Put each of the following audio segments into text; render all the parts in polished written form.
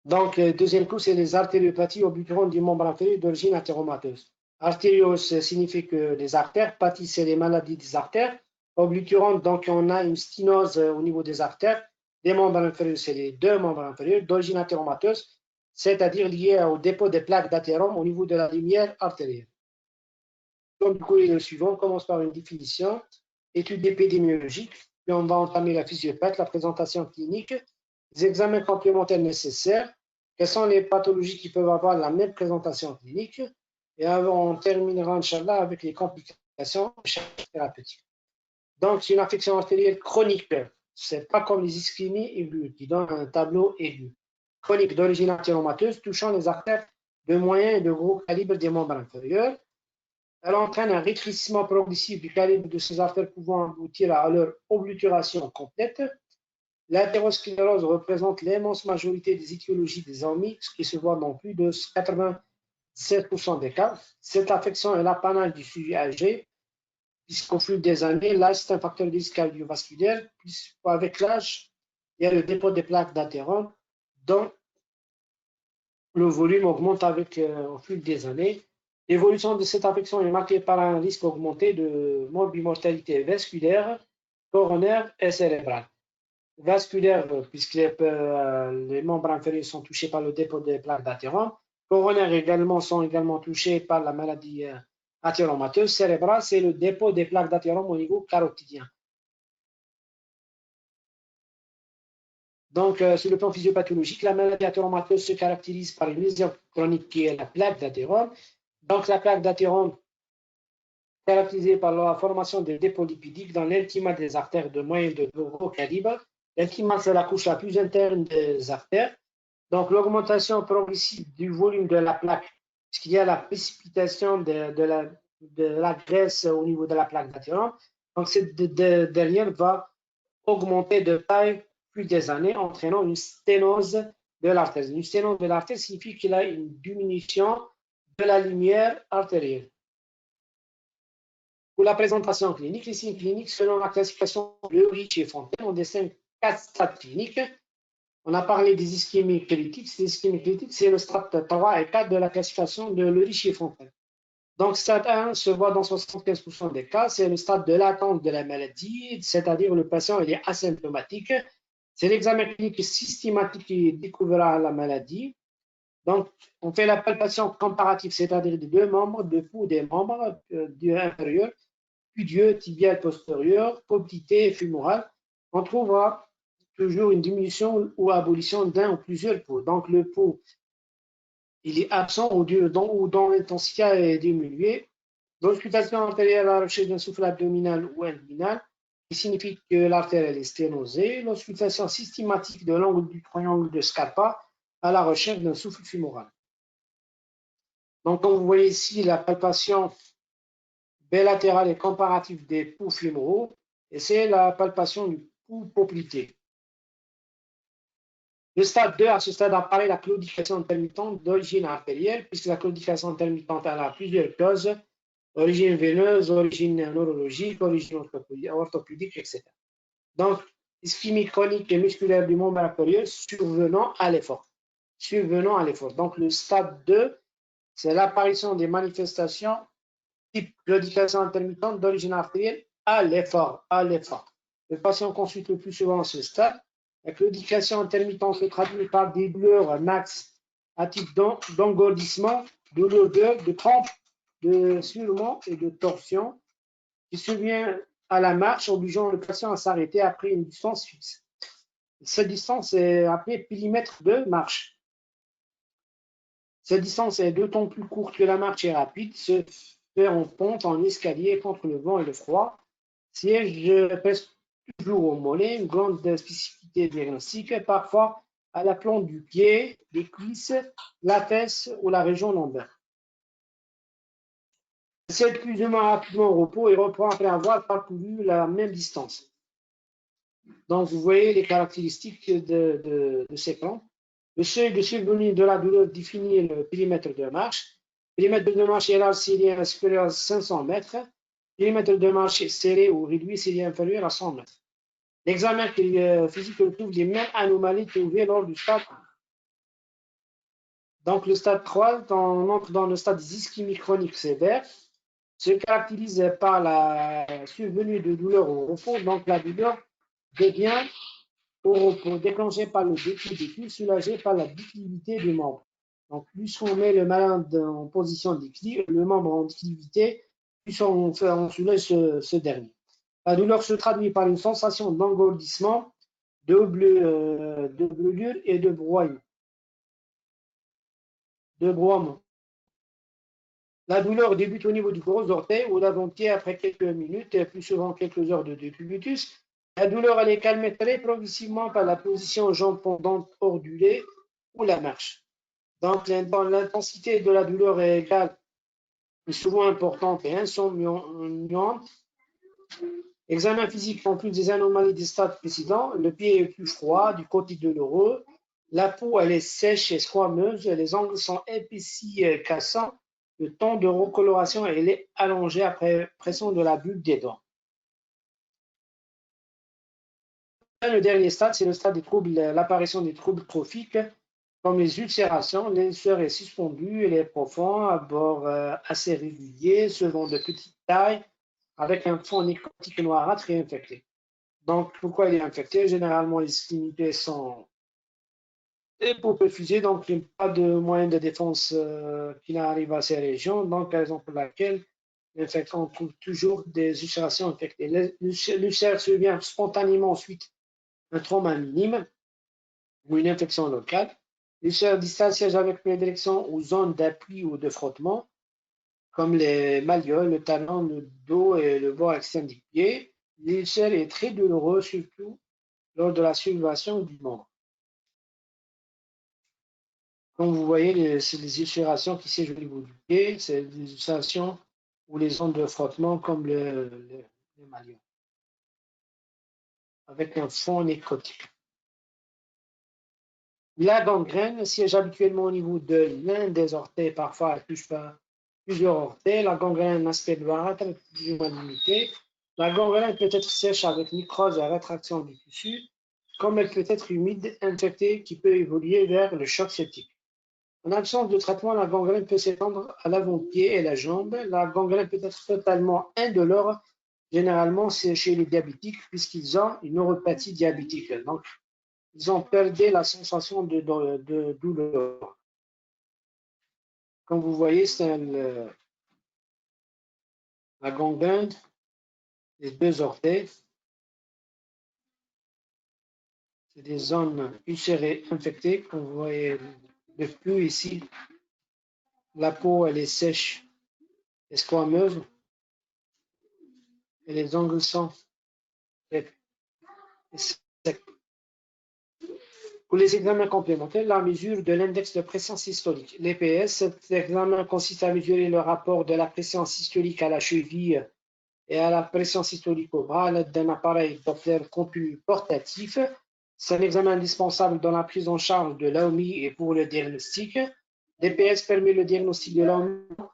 Donc, deuxième coup, c'est les artériopathies obliterantes du membre inférieur d'origine artéromateuse. Artérios signifie que les artères, pathie, c'est les maladies des artères. Obliterantes, donc on a une sténose au niveau des artères. Des membres inférieurs, c'est les deux membres inférieurs d'origine artéromateuse, c'est-à-dire liées au dépôt des plaques d'athérome au niveau de la lumière artérielle. Donc, du coup, le suivant, on commence par une définition, étude épidémiologique, puis on va entamer la physiopathie, la présentation clinique, les examens complémentaires nécessaires, quelles sont les pathologies qui peuvent avoir la même présentation clinique, et on terminera, Inch'Allah, avec les complications thérapeutiques. Donc, c'est une affection artérielle chronique. Ce n'est pas comme les ischémies aiguës qui donnent un tableau aigu. Chronique d'origine artéromateuse touchant les artères de moyen et de gros calibre des membres inférieurs. Elle entraîne un rétrécissement progressif du calibre de ces artères pouvant aboutir à leur obliteration complète. L'athérosclérose représente l'immense majorité des étiologies des anémies, ce qui se voit dans plus de 97% des cas. Cette affection est l'apanage du sujet âgé, puisqu'au fil des années, l'âge c'est un facteur de risque cardiovasculaire, puisqu'avec l'âge, il y a le dépôt des plaques d'athérome, dont le volume augmente au fil des années. L'évolution de cette affection est marquée par un risque augmenté de morbimortalité vasculaire, coronaire et cérébrale. Vasculaire, puisque les membres inférieurs sont touchés par le dépôt des plaques d'athérome. Coronaires également sont également touchés par la maladie athéromateuse. Cérébrale, c'est le dépôt des plaques d'athérome au niveau carotidien. Donc, sur le plan physiopathologique, la maladie athéromateuse se caractérise par une lésion chronique qui est la plaque d'athérome. Donc, la plaque d'athérome, caractérisée par la formation de dépôts lipidiques dans l'intima des artères de moyen et de gros calibre. L'intima, c'est la couche la plus interne des artères. Donc, l'augmentation progressive du volume de la plaque, puisqu'il y a la précipitation de la graisse au niveau de la plaque d'athérome. Donc, cette dernière va augmenter de taille plus des années, entraînant une sténose de l'artère. Une sténose de l'artère signifie qu'il y a une diminution de la lumière artérielle. Pour la présentation clinique, les signes cliniques, selon la classification de Richier-Fontaine, on distingue 4 stades cliniques. On a parlé des ischémies critiques. Les ischémies critiques, c'est le stade 3 et 4 de la classification de Richier-Fontaine. Donc, stade 1 se voit dans 75% des cas, c'est le stade de l'attente de la maladie, c'est-à-dire le patient il est asymptomatique. C'est l'examen clinique systématique qui découvrira la maladie. Donc, on fait la palpation comparative, c'est-à-dire des deux membres, de pouls des membres du inférieur, pudieux, tibial postérieur, poplité fémorale. On trouvera toujours une diminution ou abolition d'un ou plusieurs pouls. Donc, le pouls, il est absent ou dont l'intensité est diminuée. L'auscultation artérielle à la recherche d'un souffle abdominal ou inguinal, qui signifie que l'artère est sténosée. L'auscultation systématique de l'angle du triangle de Scarpa à la recherche d'un souffle fémoral. Donc, comme vous voyez ici, la palpation bilatérale et comparative des pouls fémoraux, et c'est la palpation du pouls poplité. Le stade 2, à ce stade, apparaît la claudication intermittente d'origine artérielle, puisque la claudication intermittente a plusieurs causes, origine veineuse, origine neurologique, origine orthopédique, etc. Donc, ischémie chronique et musculaire du membre inférieur survenant à l'effort. Donc, le stade 2, c'est l'apparition des manifestations type claudication intermittente d'origine artérielle à l'effort. Le patient consulte le plus souvent ce stade. La claudication intermittente se traduit par des douleurs un axe à type d'engourdissement, de l'odeur, de crampes, de suement et de torsion qui survient à la marche, obligeant le patient à s'arrêter après une distance fixe. Cette distance est appelée périmètre de marche. Cette distance est d'autant plus courte que la marche est rapide, se fait en pente, en escalier, contre le vent et le froid. Siège pèse toujours au mollet, une grande spécificité diagnostique, parfois à la plante du pied, des cuisses, la fesse ou la région lombaire. C'est plus ou moins rapidement au repos et reprend après avoir parcouru la même distance. Donc, vous voyez les caractéristiques de ces plantes. Le seuil de survenue de la douleur définit le périmètre de marche. Le périmètre de marche est large s'il est supérieur à 500 mètres. Le périmètre de marche est serré ou réduit s'il est inférieur à 100 mètres. L'examen physique retrouve les mêmes anomalies trouvées lors du stade 1. Donc, le stade 3, on entre dans le stade ischémique chronique sévère, se caractérise par la survenue de douleurs au repos. Donc, la douleur devient au repos, déclenchée par le déclin du cul, soulagée par la déclivité du membre. Donc, plus on met le malade en position d'équilibre, le membre en déclivité, plus on soulage ce dernier. La douleur se traduit par une sensation d'engourdissement, de brûlure et de broiement. La douleur débute au niveau du gros orteil ou l'avant-pied après quelques minutes, et plus souvent quelques heures de décubitus. La douleur elle est calmée très progressivement par la position jambes pendantes hors du lait ou la marche. Donc l'intensité de la douleur est égale, mais souvent importante et insomniante. Examen physique en plus des anomalies des stades précédents, le pied est plus froid, du côté douloureux, la peau elle est sèche et squameuse, les ongles sont épaissis et cassants, le temps de recoloration elle est allongé après pression de la bulle des dents. Le dernier stade, c'est le stade des troubles, l'apparition des troubles trophiques, comme les ulcérations. L'ulcère est suspendu, elle est profond, à bord assez régulier, selon de petite taille, avec un fond nécrotique noirâtre et infecté. Donc, pourquoi il est infecté? Généralement, les extrémités sont hypopperfusées, donc il n'y a pas de moyen de défense qui n'arrive à ces régions. Donc, raison pour laquelle l'infection trouve toujours des ulcérations infectées. L'ulcère survient spontanément suite à un trauma minime ou une infection locale. L'ulcère distal siège avec prédilection aux zones d'appui ou de frottement, comme les malléoles, le talon, le dos et le bord externe du pied. L'ulcère est très douloureux, surtout lors de la subluxation du membre. Comme vous voyez, c'est les ulcérations qui siègent au niveau du pied, c'est des ulcérations ou les zones de frottement comme les malléoles, avec un fond nécrotique. La gangrène siège habituellement au niveau de l'un des orteils, parfois elle touche pas plusieurs orteils. La gangrène aspect noirâtre plus ou moins limité. La gangrène peut être sèche avec nécrose et rétraction du tissu, comme elle peut être humide, infectée, qui peut évoluer vers le choc septique. En absence de traitement, la gangrène peut s'étendre à l'avant-pied et la jambe. La gangrène peut être totalement indolore. Généralement, c'est chez les diabétiques, puisqu'ils ont une neuropathie diabétique. Donc, ils ont perdu la sensation de douleur. Comme vous voyez, c'est la gangrène, les deux orteils. C'est des zones ulcérées infectées. Comme vous voyez le flux ici, la peau elle est sèche et squameuse et les ongles sont secs. Pour les examens complémentaires, la mesure de l'index de pression systolique. L'EPS, cet examen consiste à mesurer le rapport de la pression systolique à la cheville et à la pression systolique au bras à l'aide d'un appareil Doppler continu portatif. C'est un examen indispensable dans la prise en charge de l'AOMI et pour le diagnostic. L'EPS permet le diagnostic de l'AOMI dans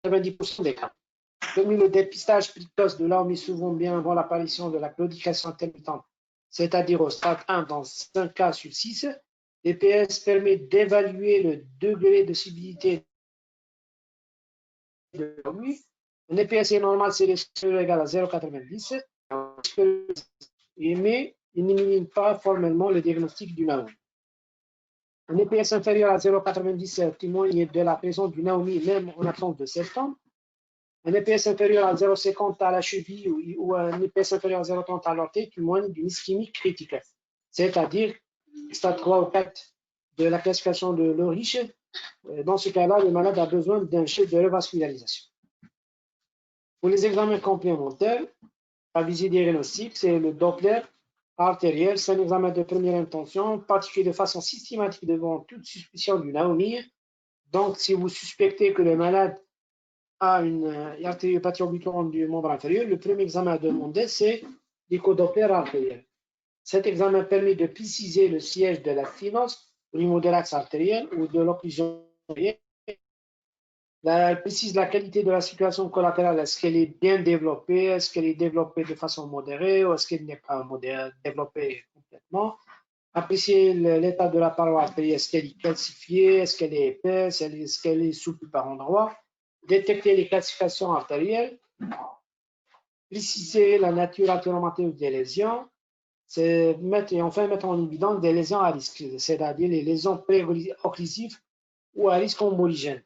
90% des cas. Comme le dépistage précoce de l'AOMI souvent bien avant l'apparition de la claudication intermittente, c'est-à-dire au stade 1 dans 5 cas sur 6, l'EPS permet d'évaluer le degré de civilité de l'AOMI. Un EPS normal, c'est l'expérience égale à 0,90, mais il n'élimine pas formellement le diagnostic du NAOMI. Un EPS inférieur à 0,90 témoigne de la présence du NAOMI même en absence de symptômes. Un EPS inférieur à 0,50 à la cheville ou un EPS inférieur à 0,30 à l'orteil témoigne d'une ischémie critique, c'est-à-dire stade 3 ou 4 de la classification de Lorich. Dans ce cas-là, le malade a besoin d'un chef de revascularisation. Pour les examens complémentaires, à visée diagnostique, c'est le Doppler artériel. C'est un examen de première intention, pratiqué de façon systématique devant toute suspicion d'une AOMI. Donc, si vous suspectez que le malade a une artériopathie obliturante du membre inférieur, le premier examen à demander, c'est l'écho-Doppler artériel. Cet examen permet de préciser le siège de la sténose au niveau de l'axe artériel ou de l'occlusion artérielle. Elle précise la qualité de la circulation collatérale. Est-ce qu'elle est bien développée? Est-ce qu'elle est développée de façon modérée ou est-ce qu'elle n'est pas développée complètement? Apprécier l'état de la paroi artérielle, est-ce qu'elle est calcifiée, est-ce qu'elle est épaisse, est-ce qu'elle est souple par endroits. Détecter les calcifications artérielles. Préciser la nature athéromateuse des lésions. Et enfin mettre en évidence des lésions à risque, c'est-à-dire les lésions pré-occlusives ou à risque emboligène,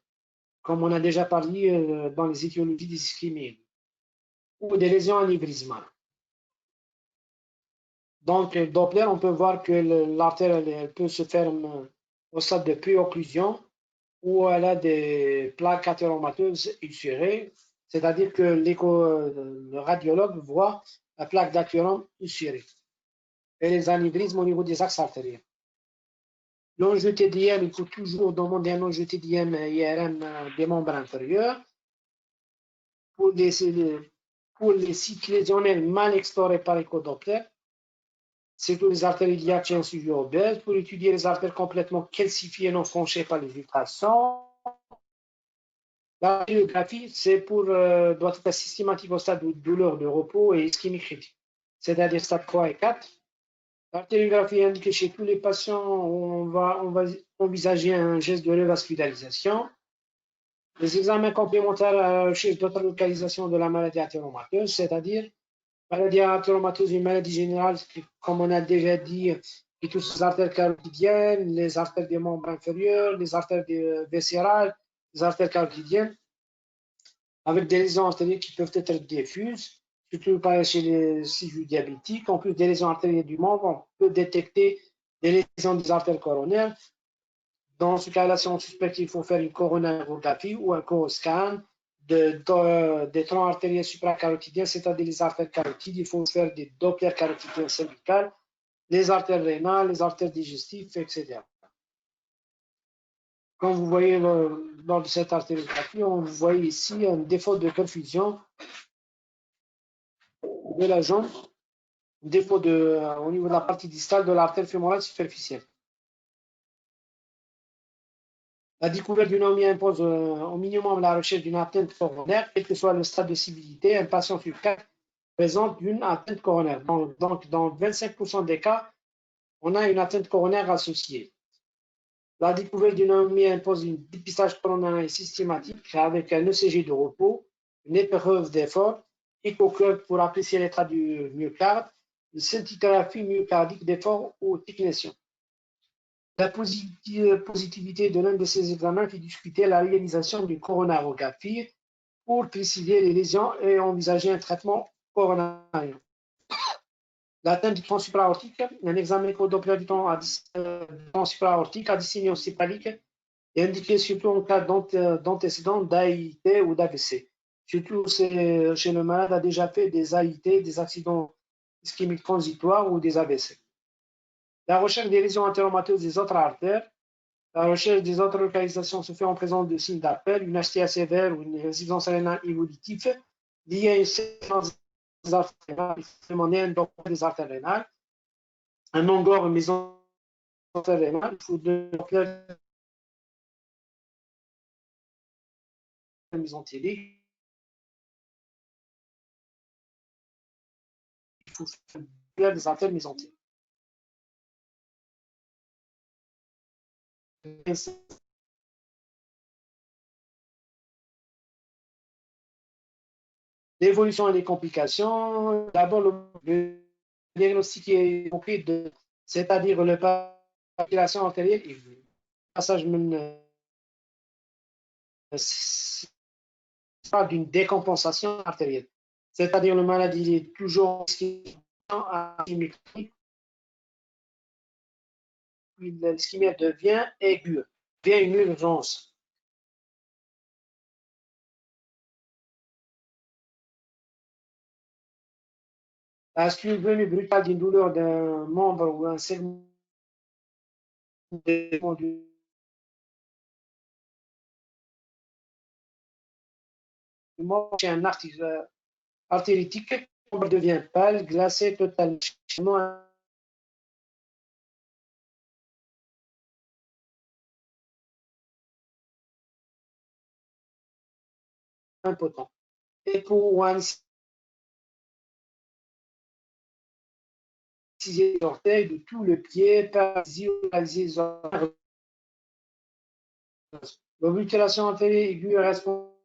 comme on a déjà parlé dans les étiologies des ischémies, ou des lésions anévrismales. Donc, Doppler, on peut voir que l'artère elle peut se faire au stade de pré-occlusion où elle a des plaques athéromateuses ussurées, c'est-à-dire que le radiologue voit la plaque d'athérome ussurée et les anévrismes au niveau des axes artériels. L'enjeu TDM, il faut toujours demander un enjeu TDM IRM des membres inférieurs. Pour les sites lésionnels mal explorés par l'échodoppler, surtout les artères iliaques et un sujet obèse, pour étudier les artères complètement calcifiées non franchies par les ultrasons. La radiographie, doit être systématique au stade de douleur de repos et ischémie critique, c'est-à-dire stade 3 et 4. L'artériographie indique chez tous les patients, on va envisager un geste de revascularisation. Les examens complémentaires à la recherche d'autres localisations de la maladie athéromateuse, c'est-à-dire maladie athéromateuse, une maladie générale, comme on a déjà dit, qui touche les artères carotidiennes, les artères des membres inférieurs, les artères viscérales, les artères carotidiennes, avec des lésions artérielles qui peuvent être diffuses, surtout chez les cellules diabétiques. En plus des lésions artérielles du membre, on peut détecter des lésions des artères coronaires. Dans ce cas-là, si on suspecte, il faut faire une coronarographie ou un coroscan des troncs artériels supracarotidiens, c'est-à-dire les artères carotides. Il faut faire des Doppler carotidiens cervicales, les artères rénales, les artères digestives, etc. Comme vous voyez lors de cette artériographie, on voit ici un défaut de perfusion de la jambe, défaut au niveau de la partie distale de l'artère fémorale superficielle. La découverte d'une anomie impose au minimum la recherche d'une atteinte coronaire, quel que soit le stade de civilité. Un patient sur 4 présente une atteinte coronaire. Donc, dans 25% des cas, on a une atteinte coronaire associée. La découverte d'une anomie impose un dépistage coronaire systématique avec un ECG de repos, une épreuve d'effort, échocœur pour apprécier l'état du myocarde, une scintigraphie myocardique d'effort ou technétion. La positivité de l'un de ces examens fait discuter la réalisation d'une coronarographie pour préciser les lésions et envisager un traitement coronarien. L'atteinte du tronc supraortique, un examen échodoppler du tronc supraortique à dissémination céphalique est indiqué surtout en cas d'antécédent d'AIT ou d'AVC. Surtout chez le malade a déjà fait des AIT, des accidents ischémiques transitoires ou des AVC. La recherche des lésions athéromateuses des autres artères. La recherche des autres localisations se fait en présence de signes d'appel, une HTA sévère ou une résistance rénale évolutive liée à une séquence des artères rénales, des artères rénales, un engorge mésentérique rénale, ou de mésentérique, il faut faire des artères mésentériques. L'évolution et les complications. D'abord, le diagnostic est compris, c'est-à-dire le palpation artérielle et le passage d'une décompensation artérielle. C'est-à-dire le malade il est toujours asymétrique, l'ischémie devient aiguë, devient une urgence. La survenue brutale d'une douleur d'un membre ou un segment du membre chez un artéritique, le membre devient pâle, glacé, totalement impotent. Et pour un inciser les orteils de tout le pied, paralysie ou paralysie des orteils. L'oblitération antérieure aiguë est responsable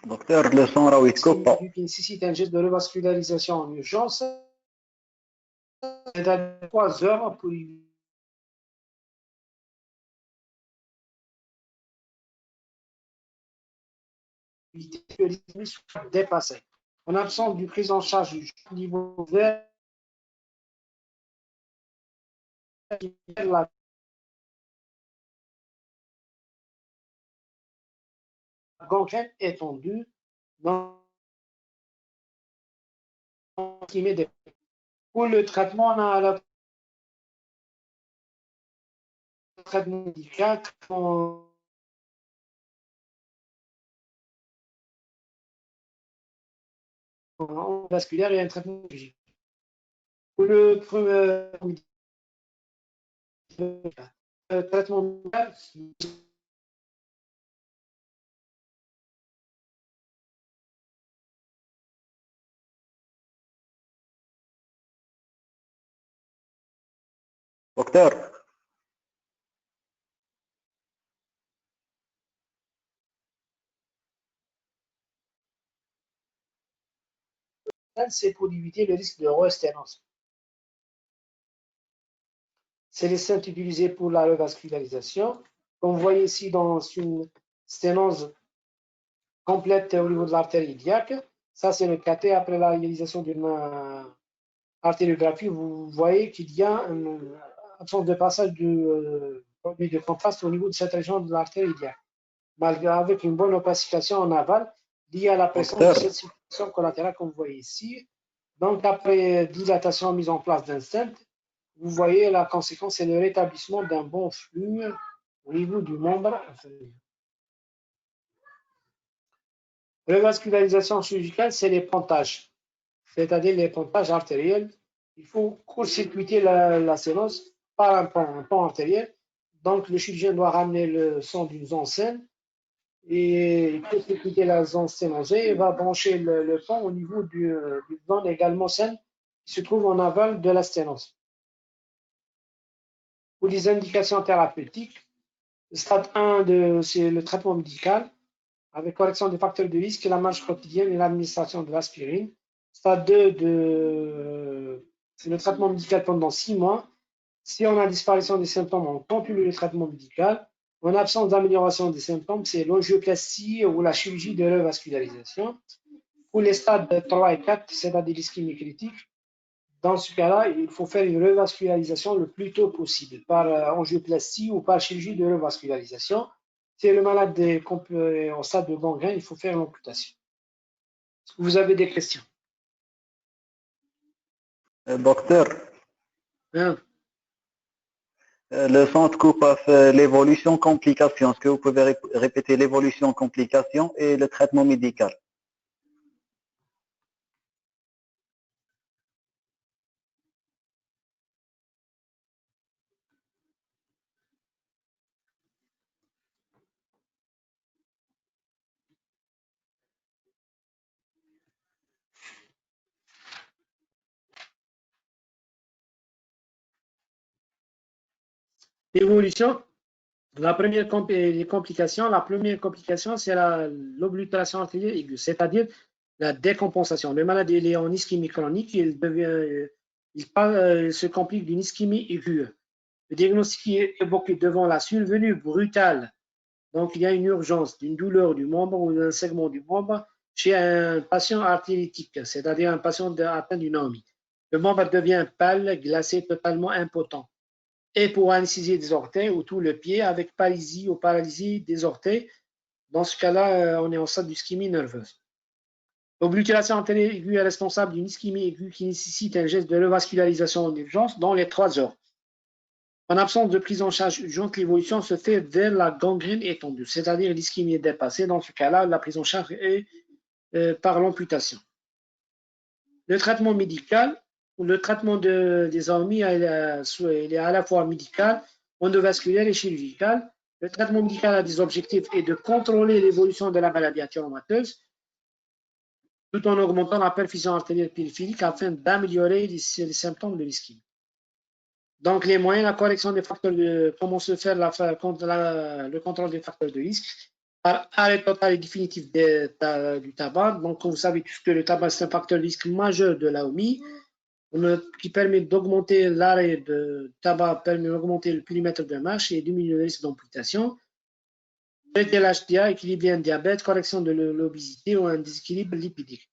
Docteur, le son راهو يتكوبا. qui nécessite un geste de revascularisation en urgence. C'est à 3 heures pour éviter que les limites soient dépassées. En absence d'une prise en charge du niveau vert, la gangrène étendue dans qui met des... Pour le traitement, on a le traitement médical, vasculaire et un traitement chirurgical. Pour le traitement médical, Docteur, c'est pour éviter le risque de resténose. C'est les stents utilisés pour la revascularisation. Comme vous voyez ici dans une sténose complète au niveau de l'artère iliaque, ça c'est le caté après la réalisation d'une artériographie. Vous voyez qu'il y a une absence de passage de produit de contraste au niveau de cette région de l'artère iliaque, malgré avec une bonne opacification en aval liée à la pression de cette circulation collatérale comme vous voyez ici. Donc après dilatation mise en place d'un stent, vous voyez la conséquence, c'est le rétablissement d'un bon flux au niveau du membre inférieur. Revascularisation chirurgicale, c'est les pontages, c'est-à-dire les pontages artériels. Il faut court-circuiter la sténose par un pont artériel. Donc, le chirurgien doit ramener le sang d'une zone saine et il peut circuiter la zone sténosée et va brancher le pont au niveau d'une zone également saine qui se trouve en aval de la sténose. Pour les indications thérapeutiques, le stade 1, c'est le traitement médical avec correction des facteurs de risque, la marche quotidienne et l'administration de l'aspirine. Stade 2, c'est le traitement médical pendant 6 mois. Si on a disparition des symptômes, on continue le traitement médical. En absence d'amélioration des symptômes, c'est l'angioplastie ou la chirurgie de revascularisation. Pour les stades 3 et 4, c'est-à-dire l'ischémie critique, dans ce cas-là, il faut faire une revascularisation le plus tôt possible par angioplastie ou par chirurgie de revascularisation. Si le malade est en stade de gangrène, il faut faire l'amputation. Est-ce que vous avez des questions? docteur, Hein? le centre coupe l'évolution complication. Est-ce que vous pouvez répéter l'évolution complication et le traitement médical? L'évolution, la première complication, c'est l'oblitération artérielle aiguë, c'est-à-dire la décompensation. Le malade il est en ischémie chronique, il se complique d'une ischémie aiguë. Le diagnostic est évoqué devant la survenue brutale. Donc, il y a une urgence d'une douleur du membre ou d'un segment du membre chez un patient artéritique, c'est-à-dire un patient atteint d'une anémie. Le membre devient pâle, glacé, totalement impotent. Et pour inciser des orteils ou tout le pied avec paralysie ou paralysie des orteils. Dans ce cas-là, on est en stade d'ischémie nerveuse. L'oblitération antérieure aiguë est responsable d'une ischémie aiguë qui nécessite un geste de revascularisation en urgence dans les 3 heures. En absence de prise en charge urgente, l'évolution se fait vers la gangrène étendue, c'est-à-dire l'ischémie est dépassée. Dans ce cas-là, la prise en charge est par l'amputation. Le traitement médical, le traitement des anémies, il est à la fois médical, endovasculaire et chirurgical. Le traitement médical a des objectifs et de contrôler l'évolution de la maladie artériomateuse tout en augmentant la perfusion artérielle périphérique afin d'améliorer les symptômes de l'ischémie. Donc, les moyens, la correction des facteurs comment se faire le contrôle des facteurs de risque par arrêt total et définitif du tabac. Donc, vous savez tous que le tabac, c'est un facteur de risque majeur de l'AOMI qui permet d'augmenter l'arrêt de tabac, permet d'augmenter le périmètre de marche et diminuer le risque d'amputation. Traiter l'HTA, équilibrer un diabète, correction de l'obésité ou un déséquilibre lipidique.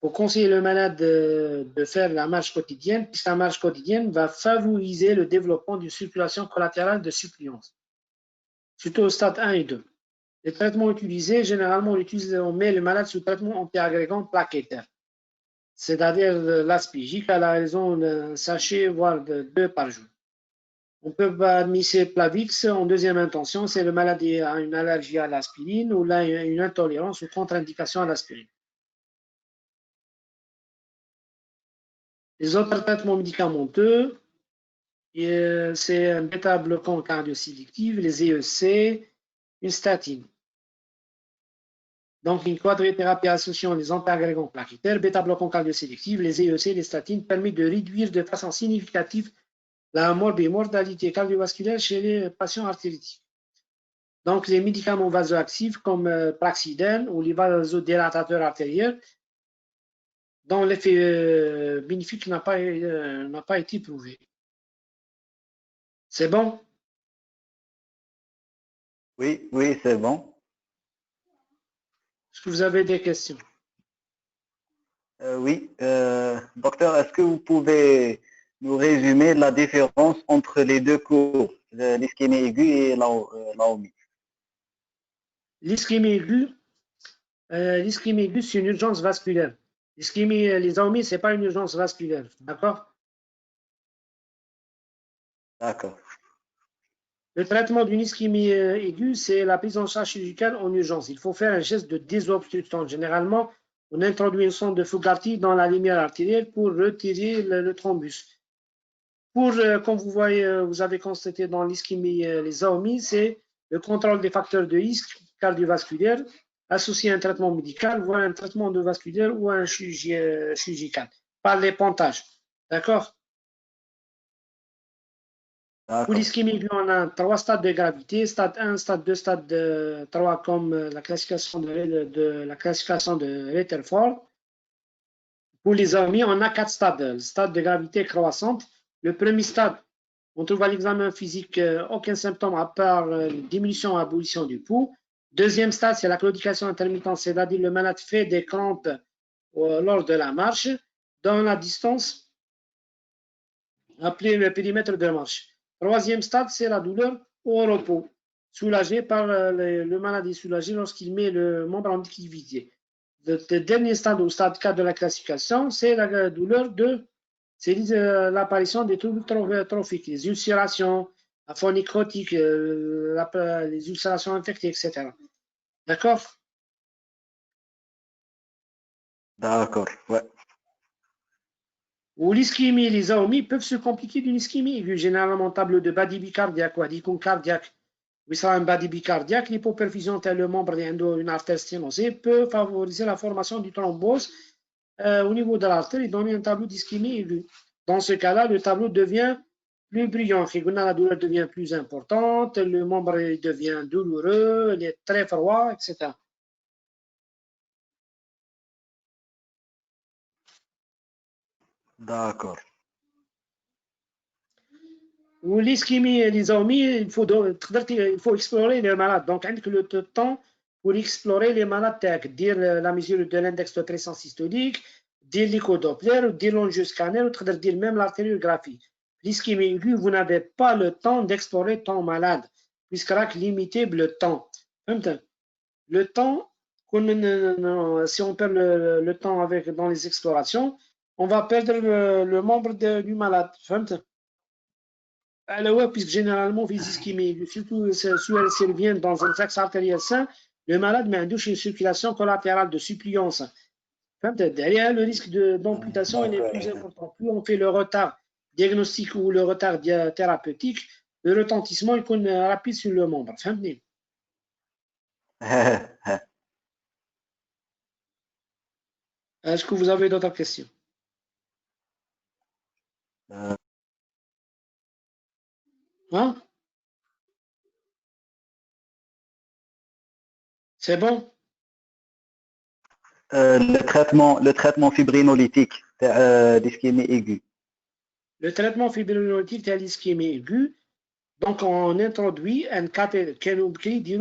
Pour conseiller le malade de faire la marche quotidienne, puisque la marche quotidienne va favoriser le développement d'une circulation collatérale de suppléance, surtout au stade 1 et 2. Les traitements utilisés, généralement, on met le malade sous traitement antiagrégant plaquettaire, c'est-à-dire l'aspigique à la raison d'un sachet, voire de 2 par jour. On peut administrer Plavix en deuxième intention, c'est le malade a une allergie à l'aspirine ou là une intolérance ou contre-indication à l'aspirine. Les autres traitements médicamenteux, c'est un bêta-bloquant cardiosélectif, les EEC, une statine. Donc, une quadrithérapie associant les antiagrégants plaquettaires, bêta-bloquant cardiosélectif, les EEC, les statines permettent de réduire de façon significative la mortalité cardiovasculaire chez les patients artéritiques. Donc, les médicaments vasoactifs comme Praxiden ou les vasodilatateurs artériels, dont l'effet bénéfique n'a pas été prouvé. C'est bon? Oui, oui, c'est bon. Est-ce que vous avez des questions? Oui, docteur, est-ce que vous pouvez nous résumer la différence entre les deux cours, l'ischémie aiguë et l'AOMI? L'ischémie aiguë, c'est une urgence vasculaire. Les AOMI, ce n'est pas une urgence vasculaire. D'accord? D'accord. Le traitement d'une ischémie aiguë, c'est la prise en charge chirurgicale en urgence. Il faut faire un geste de désobstruction. Généralement, on introduit une sonde de Fogarty dans la lumière artérielle pour retirer le thrombus. Comme vous voyez, vous avez constaté dans l'ischémie, les AOMI, c'est le contrôle des facteurs de risque cardiovasculaire associé à un traitement médical, voire un traitement endovasculaire ou un chirurgical, par les pontages. D'accord? Pour l'ischémie aiguë, on a 3 stades de gravité, stade 1, stade 2, stade 3, comme la classification de Rutherford. Pour les AOMI, on a 4 stades. Le stade de gravité croissante. Le premier stade, on trouve à l'examen physique aucun symptôme à part diminution ou abolition du pouls. Deuxième stade, c'est la claudication intermittente, c'est-à-dire le malade fait des crampes lors de la marche dans la distance appelée le périmètre de marche. Troisième stade, c'est la douleur au repos, soulagé par le malade est soulagé lorsqu'il met le membre en activité. Le dernier stade, au stade 4 de la classification, c'est la douleur c'est l'apparition des troubles trophiques, les ulcérations, la faune nécrotique, les ulcérations infectées, etc. D'accord? D'accord, ouais. Ou l'ischémie et les AOMI peuvent se compliquer d'une ischémie aiguë, généralement tableau de badie cardiaque ou adicon cardiaque. Oui, ça, un badie cardiaque, l'hypoperfusion tel le membre d'une artère sténosée peut favoriser la formation du thrombose au niveau de l'artère et donner un tableau d'ischémie aiguë. Dans ce cas-là, le tableau devient plus brillant. La douleur devient plus importante, le membre devient douloureux, il est très froid, etc. D'accord. Ou l'ischémie et les AOMI, il faut explorer les malades. Donc, avec le temps pour explorer les malades, dire la mesure de l'index de pression systolique, dire l'écho-doppler, dire l'angioscanner, ou dire même l'artériographie. L'ischémie aiguë, vous n'avez pas le temps d'explorer ton malade, puisqu'il y a limité le temps. Le temps, si on perd le temps dans les explorations, on va perdre le membre du malade. Alors, puisque généralement, les ischémies, surtout si elles viennent dans un axe artériel sain, le malade met un douche une circulation collatérale de suppléance Derrière, le risque d'amputation est plus important. Plus on fait le retard diagnostique ou le retard thérapeutique, le retentissement est rapide sur le membre. Est-ce que vous avez d'autres questions? Hein? C'est bon? Le traitement fibrinolytique d'ischémie aiguë. Le traitement fibrinolytique de l'ischémie aiguë, donc on introduit un cathéter qui dit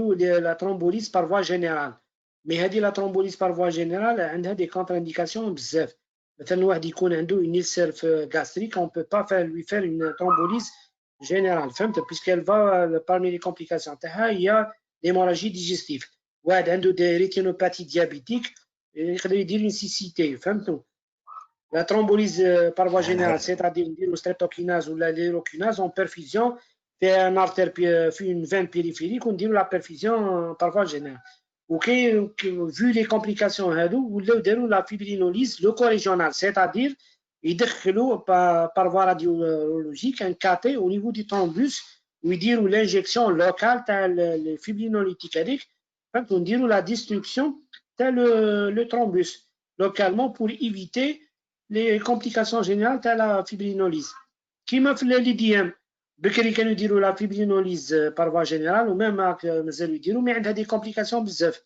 la thrombolyse par voie générale. Mais la thrombolyse par voie générale a des contre-indications بزاف. مثلا واحد يكون عنده une ulcère gastrique, on ne peut pas lui faire une thrombolyse générale, puisqu'elle va parmi les complications. Il y a l'hémorragie digestive. واحد عنده des rétinopathies diabétiques, يقدر يدير une cécité. La thrombolyse par voie générale, c'est-à-dire le streptokinase ou la lérokinase en perfusion, fait une veine périphérique, on dit la perfusion par voie générale. Vu les complications, la fibrinolyse loco-régionale, c'est-à-dire يدخلوا par voie radiologique un cathé au niveau du thrombus où يديروا l'injection locale le fibrinolytique هذيك ونديروا la destruction le thrombus localement pour éviter les complications générales de la fibrinolyse. كيما في l'IDM بكري كانوا يديروا la fibrinolyse par voie générale ومام مازالوا يديروا mais عندها des complications بزاف.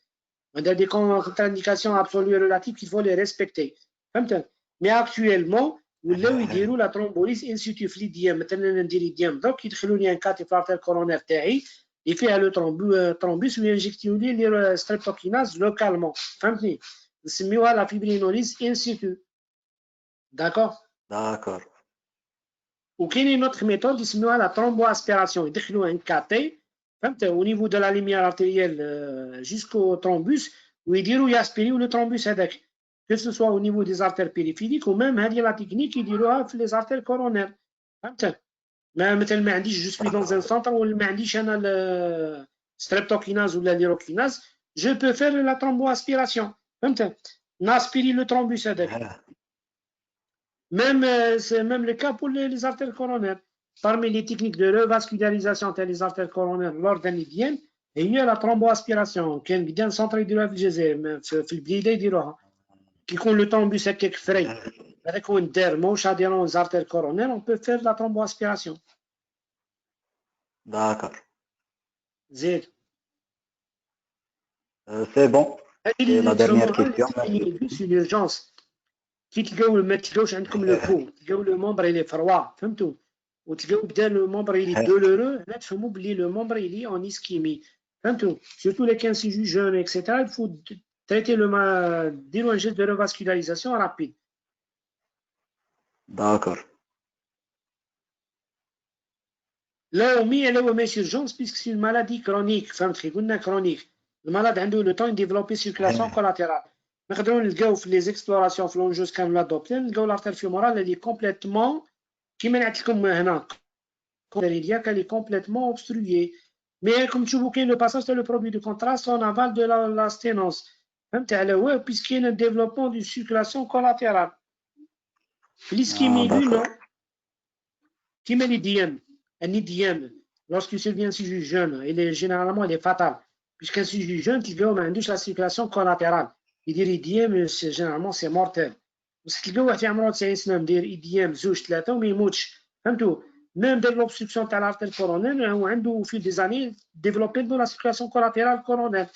عندها des contre-indications absolues et relatives qu'il faut les respecter. فهمت؟ mais actuellement ولاو يديروا la thrombolyse in situ في l'IDM. مثلا ندير IDM دوك يدخلوا لي ان كاتي في l'artère coronaire تاعي اللي فيها لو thrombus وينجكتيو لي streptokinase localement. فهمتني؟ نسميوها la fibrinolyse in situ. D'accord. وكاين une autre méthode يسموها la thromboaspiration. يدخلوا un cathé au niveau de la lumière artérielle jusqu'au thrombus ويديروا ياسبيريو le thrombus هذاك que ce soit au niveau des artères périphériques ou même هذه la technique يديروها في les artères coronaires. فهمت؟ مثلا ما عنديش جو سوي dans un centre ولا ما عنديش انا streptokinase ولا lérokinase, je peux faire la thromboaspiration. فهمت؟ ناسبيري le thrombus هذاك. C'est même le cas pour les artères coronaires. Parmi les techniques de revascularisation des artères coronaires lors d'un IDM, il y a la thromboaspiration. كان قدام سنتر يديروها في الجزائر في البليده يديروها. كي يكون le thrombus هكاك فري هذاك هو ندار موش adhérent aux artères coronaires, on peut faire la thromboaspiration. D'accord. زيد. C'est bon. Et la dernière question. C'est l'urgence. كي تلقاو ما تلقاوش عندكم لو بو تلقاو لو مومبر اللي فروا فهمتوا وتلقاو بدا لو مومبر اللي دولورو هنا تفهموا بلي لو مومبر اللي اون اسكيمي فهمتوا سورتو لي كان سي جو جون اكسيتيرا الفو تريتي لو ما ديروا ان جيست دو ريفاسكولاريزاسيون رابيد. داكور. لا هو ماشي urgence puisque c'est une maladie chronique فهمت قلنا كرونيك المرض عنده لو طون ديفلوبي سيركولاسيون كولاتيرال. نقدروا نلقاو في لي زيكسبلوراسيون في لونجوز كانوا لادوبتي نلقاو لارتير فيمورال اللي كومبليتمون كيما نعت لكم هنا ديالك اللي كومبليتمون اوبسترويي مي كوم تشوفوا كاين لو باساج تاع لو برودوي دو كونتراست اون افال دو لا ستينوس فهمت على هو بيسك كاين ديفلوبمون دو سيركولاسيون كولاتيرال في ليسكيمي نو كيما لي ديام اني ديام lorsque c'est un sujet jeune il est généralement il est fatal puisqu'un sujet jeune تلقاو ما عندوش لا سيركولاسيون كولاتيرال يدير ايديام جينيرالمون سي مورتيل بس تلقاو واحد في عمره 90 سنه مدير ايديام زوج ثلاثه وما يموتش فهمتوا ميم دير لوبستركسيون تاع لارتير كورونيل هو عنده في دي زاني ديفلوبي دو لا سيركولاسيون كولاتيرال كورونيل